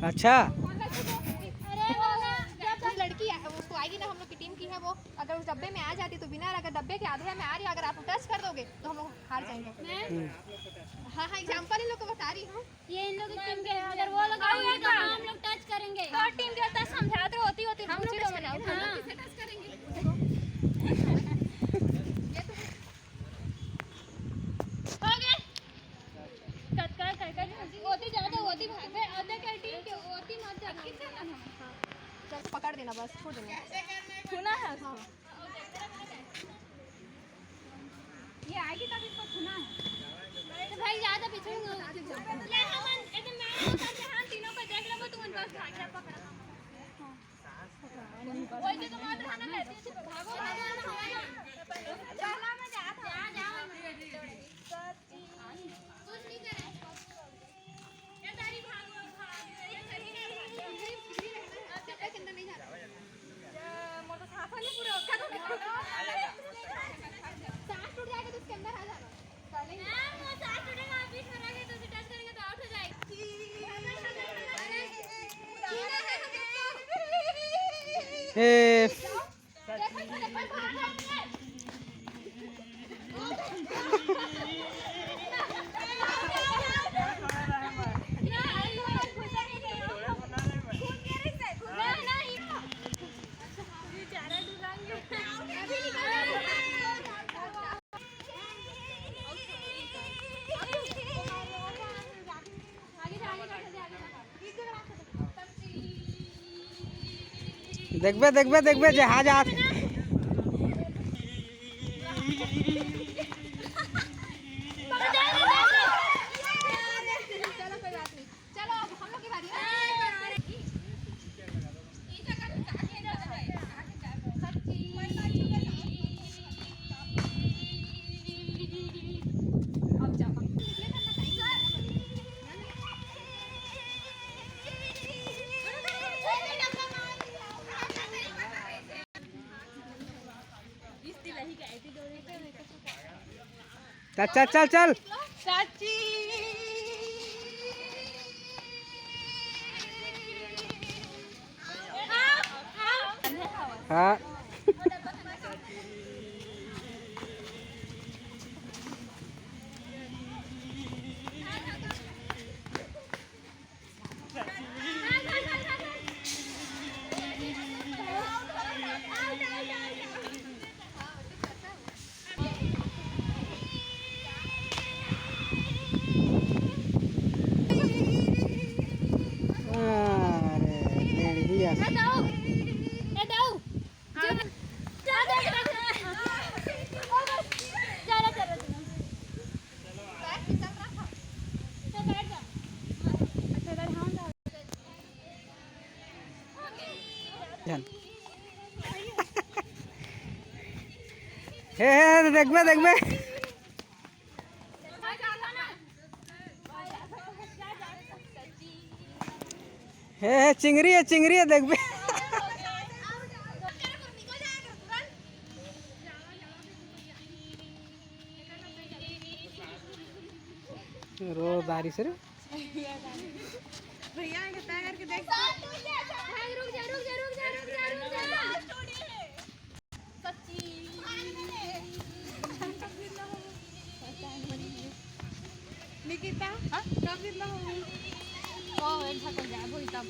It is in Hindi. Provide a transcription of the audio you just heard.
अच्छा लड़की उसको आएगी ना, हम लोग की टीम की है वो, अगर उस डब्बे में आ जाती तो बिना, अगर डब्बे के आधे में आ रही, अगर आप टच कर दोगे तो हम लोग हार जाएंगे। हाँ हाँ, एग्जांपल इन लोग को बता रही हूँ। ये इन लोग की टीम के, अगर वो लोग आएंगे तो हम लोग टच करेंगे। तो टीम के साथ समझाते होती हम लोग टच करेंगे। हां किसे टच करेंगे? हो गए कट ओती ज्यादा ओती भागे आधे के टीम के ओती मत जा कितना ना। हां चल पकड़ देना, बस छोड़ देना, छूना है उसको। ये आएगी तब इसको छूना है। तो भाई ज्यादा पीछे ले हम एकदम मैं हां तीनों को देख लेबो, तुम बस भाग पकड़। ओए जो तुम आते खाना लेते हो भागो चला में जा सच्ची कुछ नहीं करे ये तारी भागो ये सही नहीं अच्छा के अंदर नहीं जाता मोटर साफ नहीं पूरा सांस टूट जाएगा तो उसके अंदर आ जाना पहले वो सांस टूटेगा, बीच में रहेगा तो टच करेंगे तो आउट हो जाएगा। देखबे देखबे देखबे जहाज आत चल चल चल चाची हाँ हे देखबे देखबे हे चिंगरी है देखबे रो दारी से भैया के तय करके देख रुक जा सच्ची निकिता कब जितना होगी ओ एक झटक जाए भूल तब